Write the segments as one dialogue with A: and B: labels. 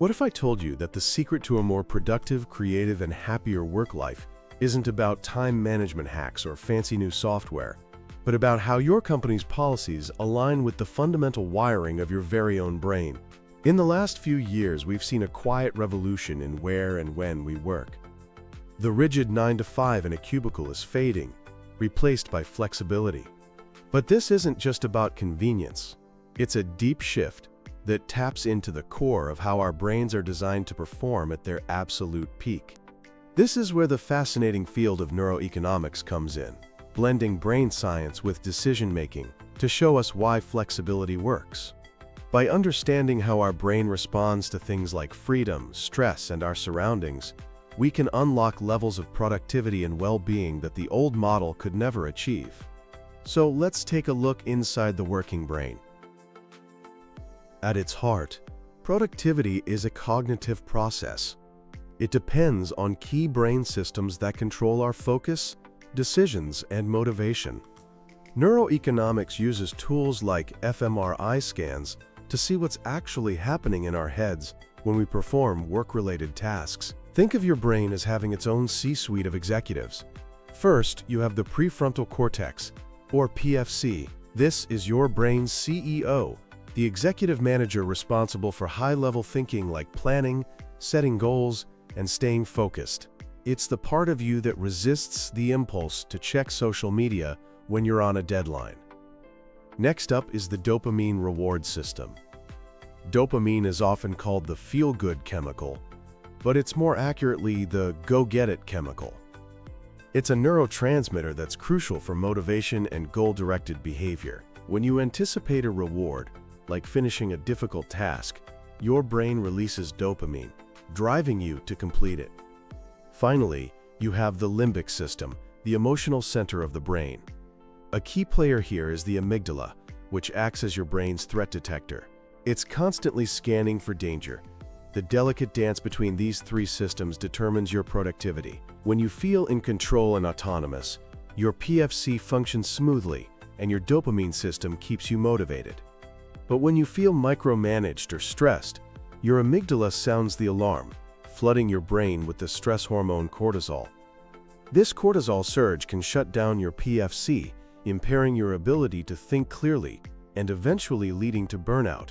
A: What if I told you that the secret to a more productive, creative, and happier work life isn't about time management hacks or fancy new software, but about how your company's policies align with the fundamental wiring of your very own brain? In the last few years, we've seen a quiet revolution in where and when we work. The rigid 9-to-5 in a cubicle is fading, replaced by flexibility. But this isn't just about convenience. It's a deep shift that taps into the core of how our brains are designed to perform at their absolute peak. This is where the fascinating field of neuroeconomics comes in, blending brain science with decision-making to show us why flexibility works. By understanding how our brain responds to things like freedom, stress, and our surroundings, we can unlock levels of productivity and well-being that the old model could never achieve. So let's take a look inside the working brain. At its heart, productivity is a cognitive process. It depends on key brain systems that control our focus, decisions, and motivation. Neuro-Economics uses tools like fMRI scans to see what's actually happening in our heads when we perform work-related tasks. Think of your brain as having its own C-suite of executives. First, you have the prefrontal cortex, or PFC. This is your brain's CEO, the executive manager responsible for high-level thinking like planning, setting goals, and staying focused. It's the part of you that resists the impulse to check social media when you're on a deadline. Next up is the dopamine reward system. Dopamine is often called the feel-good chemical, but it's more accurately the go-get-it chemical. It's a neurotransmitter that's crucial for motivation and goal-directed behavior. When you anticipate a reward, like finishing a difficult task, your brain releases dopamine, driving you to complete it. Finally, you have the limbic system, the emotional center of the brain. A key player here is the amygdala, which acts as your brain's threat detector. It's constantly scanning for danger. The delicate dance between these three systems determines your productivity. When you feel in control and autonomous, your PFC functions smoothly, and your dopamine system keeps you motivated. But when you feel micromanaged or stressed, your amygdala sounds the alarm, flooding your brain with the stress hormone cortisol. This cortisol surge can shut down your PFC, impairing your ability to think clearly and eventually leading to burnout.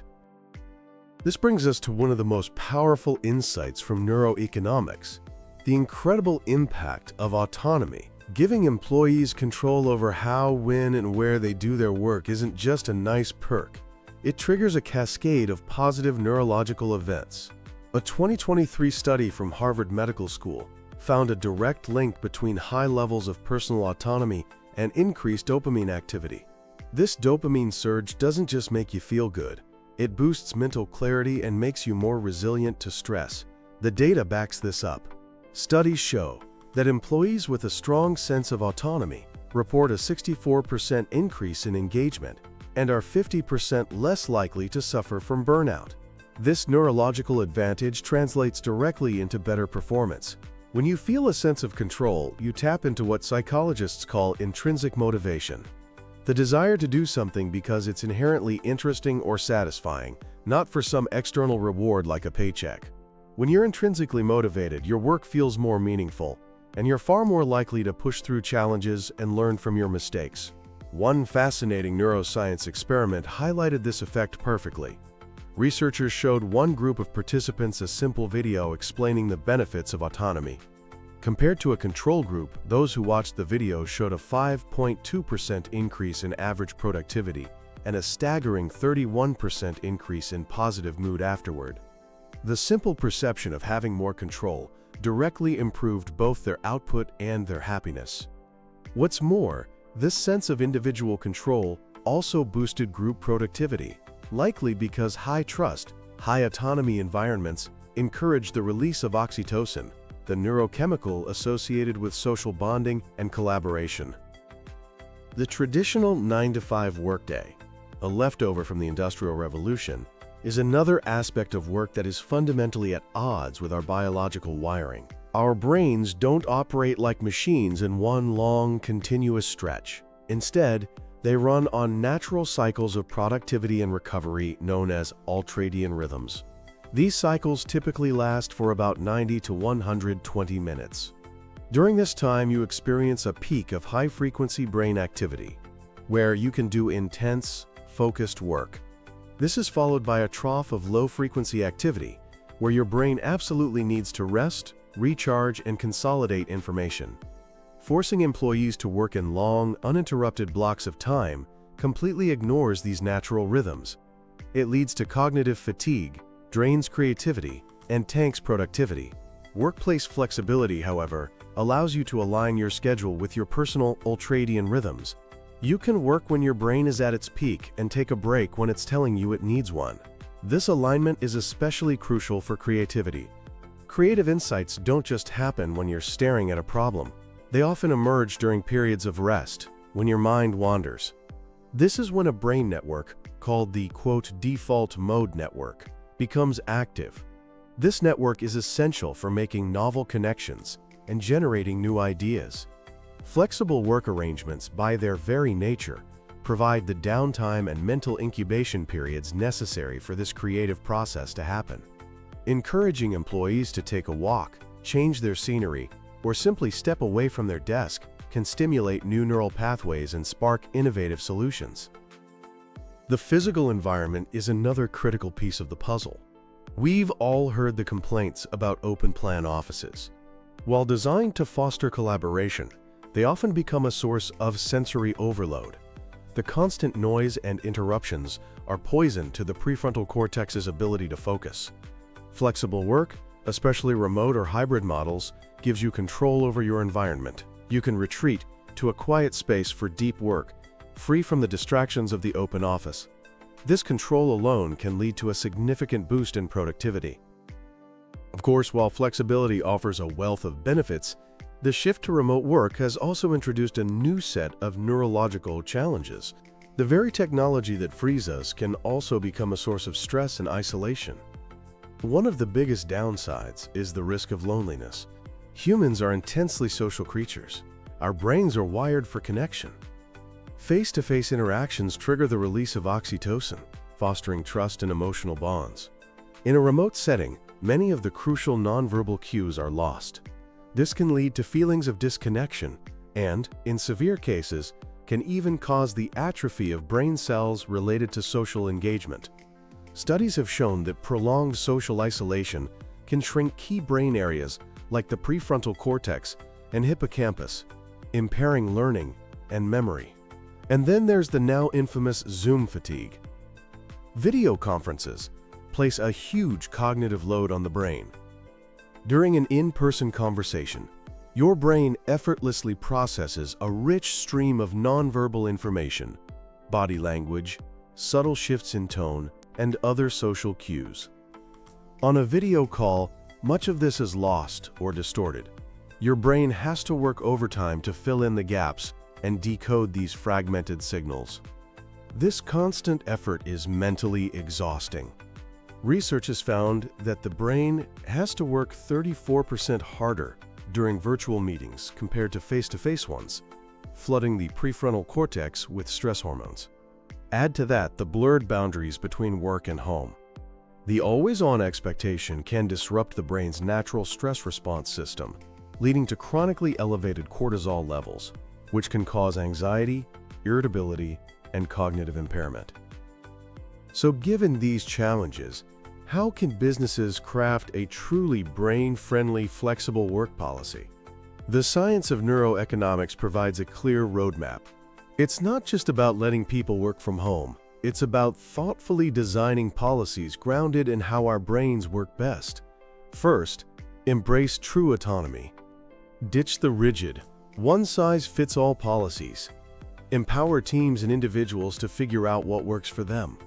A: This brings us to one of the most powerful insights from neuroeconomics: the incredible impact of autonomy. Giving employees control over how, when, and where they do their work isn't just a nice perk. It triggers a cascade of positive neurological events. A 2023 study from Harvard Medical School found a direct link between high levels of personal autonomy and increased dopamine activity. This dopamine surge doesn't just make you feel good. It boosts mental clarity and makes you more resilient to stress. The data backs this up. Studies show that employees with a strong sense of autonomy report a 64% increase in engagement and are 50% less likely to suffer from burnout. This neurological advantage translates directly into better performance. When you feel a sense of control, you tap into what psychologists call intrinsic motivation. The desire to do something because it's inherently interesting or satisfying, not for some external reward like a paycheck. When you're intrinsically motivated, your work feels more meaningful, and you're far more likely to push through challenges and learn from your mistakes. One fascinating neuroscience experiment highlighted this effect perfectly. Researchers showed one group of participants a simple video explaining the benefits of autonomy. Compared to a control group, those who watched the video showed a 5.2% increase in average productivity and a staggering 31% increase in positive mood afterward. The simple perception of having more control directly improved both their output and their happiness. What's more, this sense of individual control also boosted group productivity, likely because high-trust, high-autonomy environments encourage the release of oxytocin, the neurochemical associated with social bonding and collaboration. The traditional 9-to-5 workday, a leftover from the Industrial Revolution, is another aspect of work that is fundamentally at odds with our biological wiring. Our brains don't operate like machines in one long, continuous stretch. Instead, they run on natural cycles of productivity and recovery known as ultradian rhythms. These cycles typically last for about 90 to 120 minutes. During this time, you experience a peak of high-frequency brain activity, where you can do intense, focused work. This is followed by a trough of low-frequency activity, where your brain absolutely needs to rest, recharge, and consolidate information. Forcing employees to work in long, uninterrupted blocks of time completely ignores these natural rhythms. It leads to cognitive fatigue, drains creativity, and tanks productivity. Workplace flexibility, however, allows you to align your schedule with your personal ultradian rhythms. You can work when your brain is at its peak and take a break when it's telling you it needs one. This alignment is especially crucial for creativity. Creative insights don't just happen when you're staring at a problem. They often emerge during periods of rest, when your mind wanders. This is when a brain network, called the "default mode network," becomes active. This network is essential for making novel connections and generating new ideas. Flexible work arrangements, by their very nature, provide the downtime and mental incubation periods necessary for this creative process to happen. Encouraging employees to take a walk, change their scenery, or simply step away from their desk can stimulate new neural pathways and spark innovative solutions. The physical environment is another critical piece of the puzzle. We've all heard the complaints about open-plan offices. While designed to foster collaboration, they often become a source of sensory overload. The constant noise and interruptions are poison to the prefrontal cortex's ability to focus. Flexible work, especially remote or hybrid models, gives you control over your environment. You can retreat to a quiet space for deep work, free from the distractions of the open office. This control alone can lead to a significant boost in productivity. Of course, while flexibility offers a wealth of benefits, the shift to remote work has also introduced a new set of neurological challenges. The very technology that frees us can also become a source of stress and isolation. One of the biggest downsides is the risk of loneliness. Humans are intensely social creatures. Our brains are wired for connection. Face-to-face interactions trigger the release of oxytocin, fostering trust and emotional bonds. In a remote setting, many of the crucial nonverbal cues are lost. This can lead to feelings of disconnection and, in severe cases, can even cause the atrophy of brain cells related to social engagement. Studies have shown that prolonged social isolation can shrink key brain areas like the prefrontal cortex and hippocampus, impairing learning and memory. And then there's the now infamous Zoom fatigue. Video conferences place a huge cognitive load on the brain. During an in-person conversation, your brain effortlessly processes a rich stream of nonverbal information, body language, subtle shifts in tone, and other social cues. On a video call, much of this is lost or distorted. Your brain has to work overtime to fill in the gaps and decode these fragmented signals. This constant effort is mentally exhausting. Research has found that the brain has to work 34% harder during virtual meetings compared to face-to-face ones, flooding the prefrontal cortex with stress hormones. Add to that the blurred boundaries between work and home. The always-on expectation can disrupt the brain's natural stress response system, leading to chronically elevated cortisol levels, which can cause anxiety, irritability, and cognitive impairment. So given these challenges, how can businesses craft a truly brain-friendly, flexible work policy? The science of neuroeconomics provides a clear roadmap. It's not just about letting people work from home. It's about thoughtfully designing policies grounded in how our brains work best. First, embrace true autonomy. Ditch the rigid, one-size-fits-all policies. Empower teams and individuals to figure out what works for them.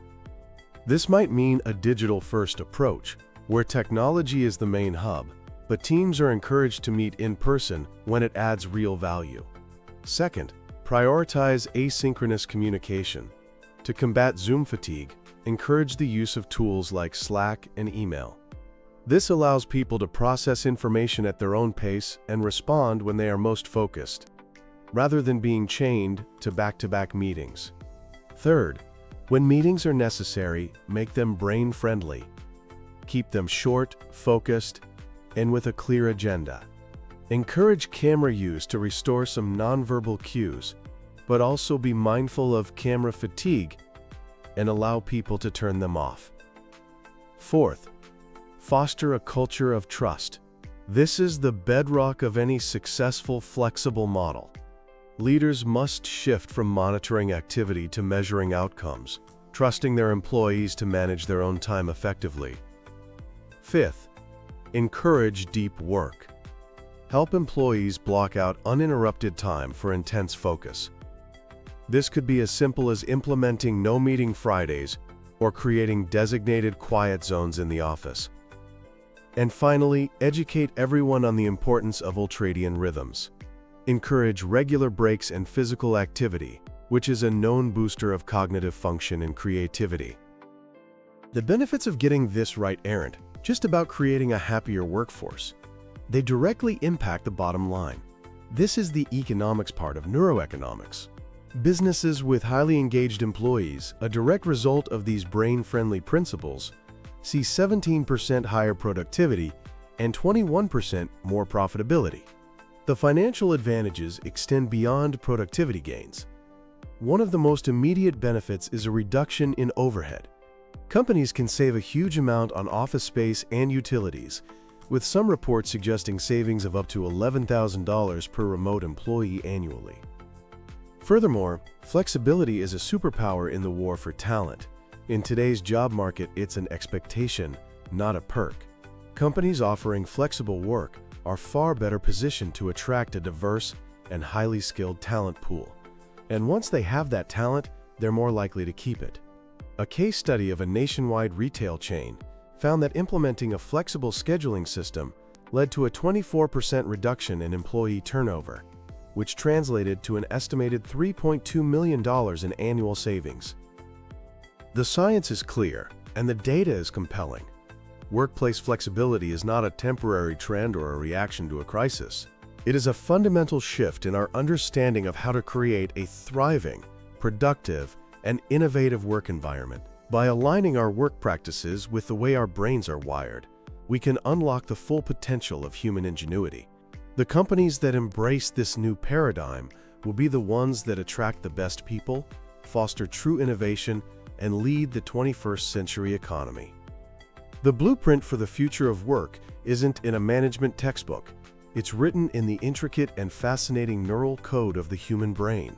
A: This might mean a digital-first approach, where technology is the main hub, but teams are encouraged to meet in person when it adds real value. Second, prioritize asynchronous communication. To combat Zoom fatigue, encourage the use of tools like Slack and email. This allows people to process information at their own pace and respond when they are most focused, rather than being chained to back-to-back meetings. Third, when meetings are necessary, make them brain-friendly. Keep them short, focused, and with a clear agenda. Encourage camera use to restore some nonverbal cues, but also be mindful of camera fatigue and allow people to turn them off. Fourth, foster a culture of trust. This is the bedrock of any successful, flexible model. Leaders must shift from monitoring activity to measuring outcomes, trusting their employees to manage their own time effectively. Fifth, encourage deep work. Help employees block out uninterrupted time for intense focus. This could be as simple as implementing no-meeting Fridays or creating designated quiet zones in the office. And finally, educate everyone on the importance of ultradian rhythms. Encourage regular breaks and physical activity, which is a known booster of cognitive function and creativity. The benefits of getting this right aren't just about creating a happier workforce. They directly impact the bottom line. This is the economics part of neuroeconomics. Businesses with highly engaged employees, a direct result of these brain-friendly principles, see 17% higher productivity and 21% more profitability. The financial advantages extend beyond productivity gains. One of the most immediate benefits is a reduction in overhead. Companies can save a huge amount on office space and utilities, with some reports suggesting savings of up to $11,000 per remote employee annually. Furthermore, flexibility is a superpower in the war for talent. In today's job market, it's an expectation, not a perk. Companies offering flexible work are far better positioned to attract a diverse and highly skilled talent pool. And once they have that talent, they're more likely to keep it. A case study of a nationwide retail chain found that implementing a flexible scheduling system led to a 24% reduction in employee turnover, which translated to an estimated $3.2 million in annual savings. The science is clear, and the data is compelling. Workplace flexibility is not a temporary trend or a reaction to a crisis. It is a fundamental shift in our understanding of how to create a thriving, productive, and innovative work environment. By aligning our work practices with the way our brains are wired, we can unlock the full potential of human ingenuity. The companies that embrace this new paradigm will be the ones that attract the best people, foster true innovation, and lead the 21st century economy. The blueprint for the future of work isn't in a management textbook. It's written in the intricate and fascinating neural code of the human brain.